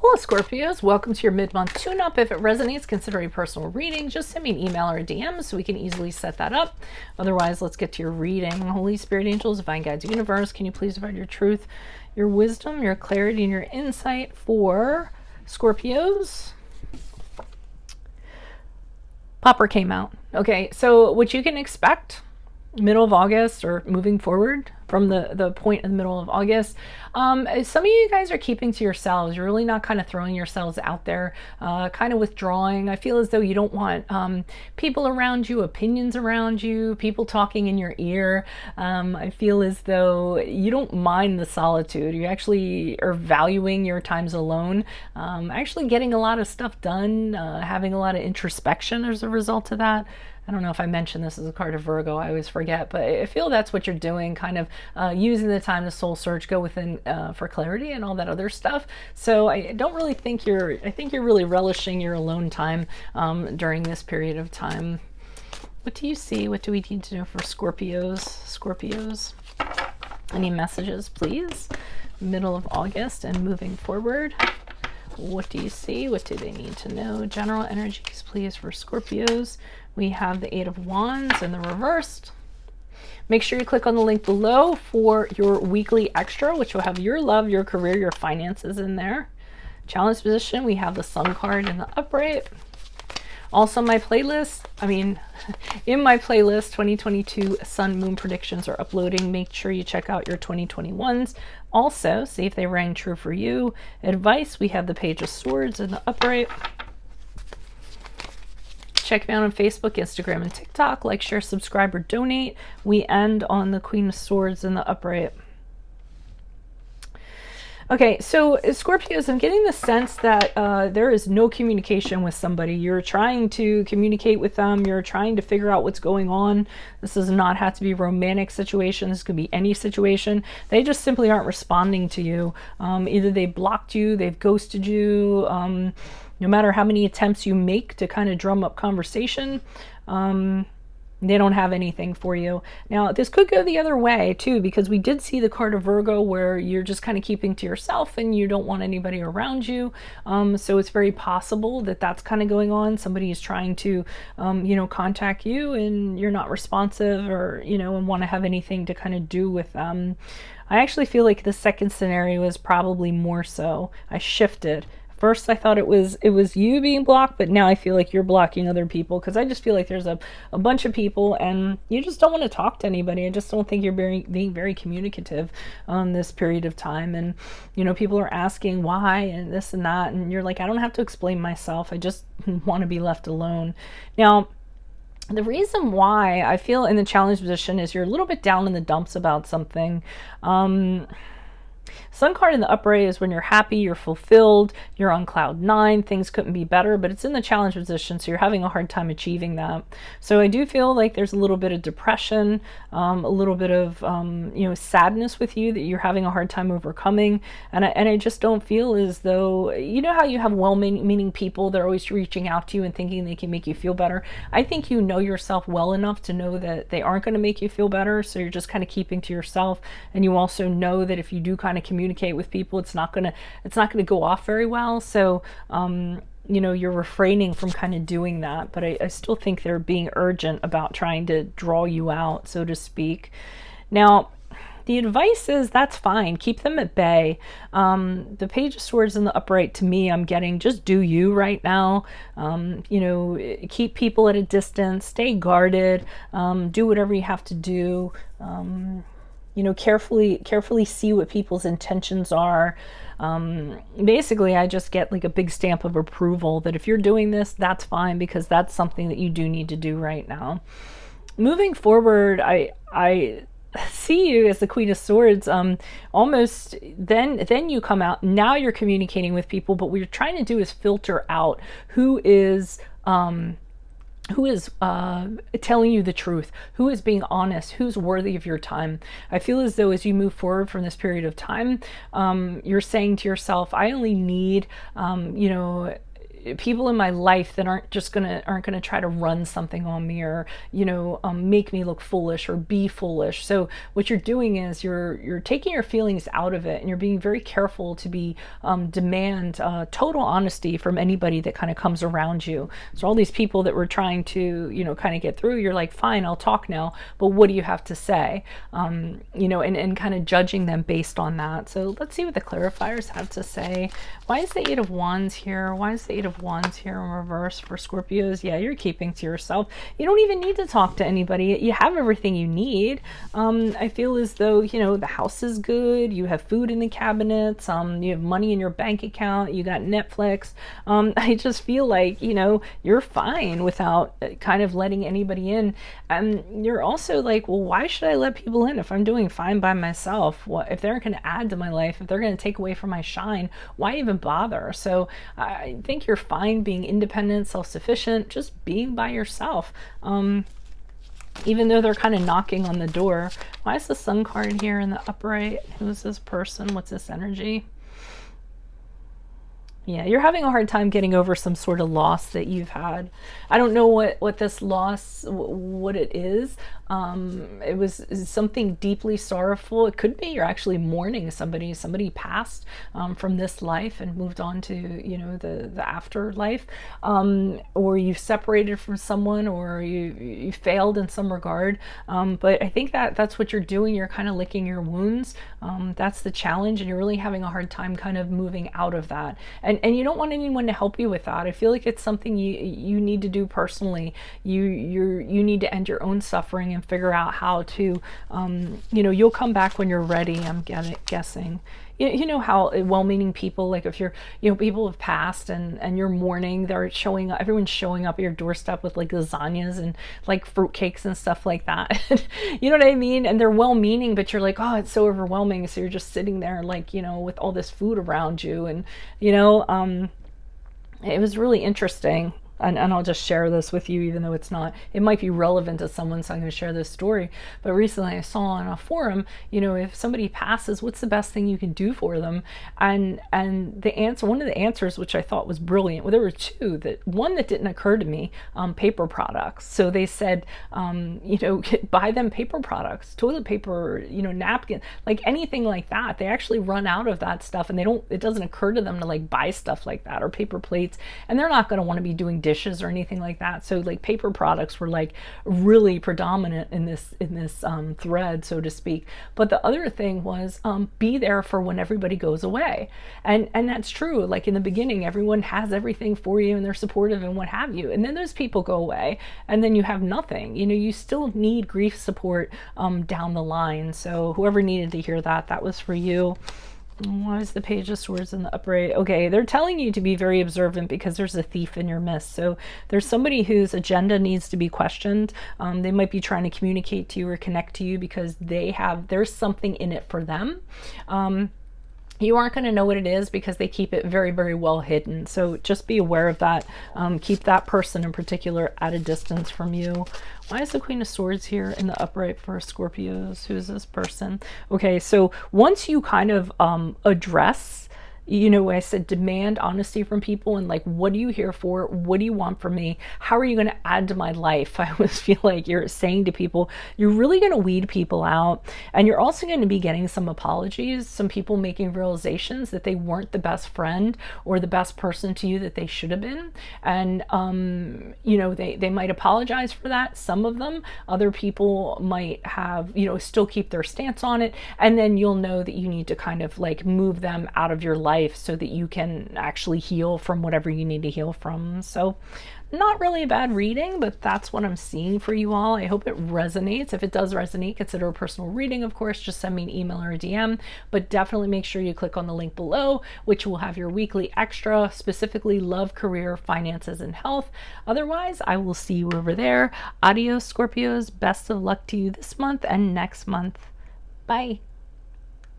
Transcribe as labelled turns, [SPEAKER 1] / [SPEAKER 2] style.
[SPEAKER 1] Hello Scorpios, welcome to your mid-month tune-up. If it resonates, consider a personal reading. Just send me an email or a DM so we can easily set that up. Otherwise, let's get to your reading. Holy Spirit, angels, divine guides, universe, can you please provide your truth, your wisdom, your clarity, and your insight for Scorpios? Popper came out. Okay, so what you can expect middle of August or moving forward from the point in the middle of August, some of you guys are keeping to yourselves. You're really not kind of throwing yourselves out there, kind of withdrawing. I feel as though you don't want people around you, opinions around you, people talking in your ear. I feel as though you don't mind the solitude. You actually are valuing your times alone, actually getting a lot of stuff done, having a lot of introspection as a result of that. I don't know if I mentioned this as a card of Virgo, I always forget, but I feel that's what you're doing, kind of using the time to soul search, go within for clarity and all that other stuff. So I don't really think I think you're really relishing your alone time during this period of time. What do you see? What do we need to know for Scorpios? Any messages, please? Middle of August and moving forward. What do you see? What do they need to know? General energies, please, for Scorpios. We have the Eight of Wands in the reversed. Make sure you click on the link below for your weekly extra, which will have your love, your career, your finances in there. Challenge position, we have the Sun card in the upright. Also my playlist, in my playlist, 2022 Sun Moon predictions are uploading. Make sure you check out your 2021s. Also, see if they rang true for you. Advice, we have the Page of Swords in the upright. Check me out on Facebook, Instagram, and TikTok. Like, share, subscribe, or donate. We end on the Queen of Swords in the upright. Okay, so Scorpios, I'm getting the sense that there is no communication with somebody. You're trying to communicate with them. You're trying to figure out what's going on. This does not have to be a romantic situation. This could be any situation. They just simply aren't responding to you. Either they blocked you, they've ghosted you. No matter how many attempts you make to kind of drum up conversation, they don't have anything for you. Now, this could go the other way too, because we did see the card of Virgo where you're just kind of keeping to yourself and you don't want anybody around you. So it's very possible that that's kind of going on. Somebody is trying to, contact you and you're not responsive or, and want to have anything to kind of do with them. I actually feel like the second scenario is probably more so. I shifted. First, I thought it was you being blocked, but now I feel like you're blocking other people because I just feel like there's a bunch of people and you just don't want to talk to anybody. I just don't think you're being very communicative on this period of time. And, people are asking why and this and that. And you're like, I don't have to explain myself. I just want to be left alone. Now, the reason why I feel in the challenge position is you're a little bit down in the dumps about something. Sun card in the upright is when you're happy, you're fulfilled, you're on cloud 9, things couldn't be better, but it's in the challenge position, so you're having a hard time achieving that. So I do feel like there's a little bit of depression, a little bit of sadness with you that you're having a hard time overcoming, and I just don't feel as though, you know how you have well-meaning people, they're always reaching out to you and thinking they can make you feel better. I think you know yourself well enough to know that they aren't going to make you feel better, so you're just kind of keeping to yourself, and you also know that if you do kind of communicate with people, it's not gonna go off very well. So you're refraining from kind of doing that, but I still think they're being urgent about trying to draw you out, so to speak. Now, the advice is that's fine. Keep them at bay. The Page of Swords in the upright, to me, I'm getting just do you right now. Keep people at a distance. Stay guarded. Do whatever you have to do. Carefully see what people's intentions are. Basically, I just get like a big stamp of approval that if you're doing this, that's fine, because that's something that you do need to do right now. Moving forward, I see you as the Queen of Swords. Almost then you come out. Now you're communicating with people, but what you're trying to do is filter out who is telling you the truth, who is being honest, who's worthy of your time. I feel as though as you move forward from this period of time, you're saying to yourself, I only need, people in my life that aren't gonna try to run something on me, or make me look foolish or be foolish. So what you're doing is you're taking your feelings out of it, and you're being very careful to be demand total honesty from anybody that kind of comes around you. So all these people that were trying to kind of get through, you're like, fine, I'll talk now, but what do you have to say? And kind of judging them based on that. So let's see what the clarifiers have to say. Why is the Eight of Wands here? Why is the Eight of Wands here in reverse for Scorpios? Yeah, you're keeping to yourself. You don't even need to talk to anybody. You have everything you need. I feel as though, the house is good. You have food in the cabinets. You have money in your bank account. You got Netflix. I just feel like, you're fine without kind of letting anybody in. And you're also like, well, why should I let people in if I'm doing fine by myself? What if they're going to add to my life? If they're going to take away from my shine, why even bother? So I think you're fine being independent, self-sufficient, just being by yourself. Even though they're kind of knocking on the door. Why is the Sun card here in the upright? Who's this person? What's this energy? Yeah, you're having a hard time getting over some sort of loss that you've had. I don't know what this loss, what it is. It was something deeply sorrowful. It could be you're actually mourning somebody passed from this life and moved on to the afterlife, or you've separated from someone, or you failed in some regard. But I think that's what you're doing. You're kind of licking your wounds. That's the challenge, and you're really having a hard time kind of moving out of that. And you don't want anyone to help you with that. I feel like it's something you need to do personally. You need to end your own suffering and figure out how to, you'll come back when you're ready, I'm guessing. You know how well-meaning people, like if you're, people have passed and you're mourning, everyone's showing up at your doorstep with like lasagnas and like fruitcakes and stuff like that. You know what I mean? And they're well-meaning, but you're like, oh, it's so overwhelming. So you're just sitting there like, with all this food around you. And, it was really interesting. And I'll just share this with you, even though it might be relevant to someone, so I'm going to share this story. But recently I saw on a forum, if somebody passes, what's the best thing you can do for them? And the answer, one of the answers, which I thought was brilliant, well, there were two. One that didn't occur to me, paper products. So they said, buy them paper products, toilet paper, napkin, like anything like that. They actually run out of that stuff, and it doesn't occur to them to like buy stuff like that, or paper plates, and they're not going to want to be doing dishes or anything like that. So like paper products were like really predominant in this thread, so to speak. But the other thing was be there for when everybody goes away, and that's true. Like in the beginning, everyone has everything for you and they're supportive and what have you, and then those people go away and then you have nothing. You still need grief support down the line. So whoever needed to hear that was for you. Why is the Page of Swords in the upright? Okay, they're telling you to be very observant because there's a thief in your midst. So there's somebody whose agenda needs to be questioned. They might be trying to communicate to you or connect to you because there's something in it for them. You aren't going to know what it is because they keep it very, very well hidden. So just be aware of that. Keep that person in particular at a distance from you. Why is the Queen of Swords here in the upright for Scorpios? Who's this person? Okay, so once you kind of address, I said demand honesty from people, and like, what are you here for? What do you want from me? How are you going to add to my life? I always feel like you're saying to people, you're really going to weed people out, and you're also going to be getting some apologies, some people making realizations that they weren't the best friend or the best person to you that they should have been. And, they might apologize for that. Some of them, other people might have, still keep their stance on it. And then you'll know that you need to kind of like move them out of your life so that you can actually heal from whatever you need to heal from. So not really a bad reading, but that's what I'm seeing for you all. I hope it resonates. If it does resonate, consider a personal reading, of course. Just send me an email or a DM, but definitely make sure you click on the link below, which will have your weekly extra, specifically love, career, finances, and health. Otherwise, I will see you over there. Adios, Scorpios. Best of luck to you this month and next month. Bye.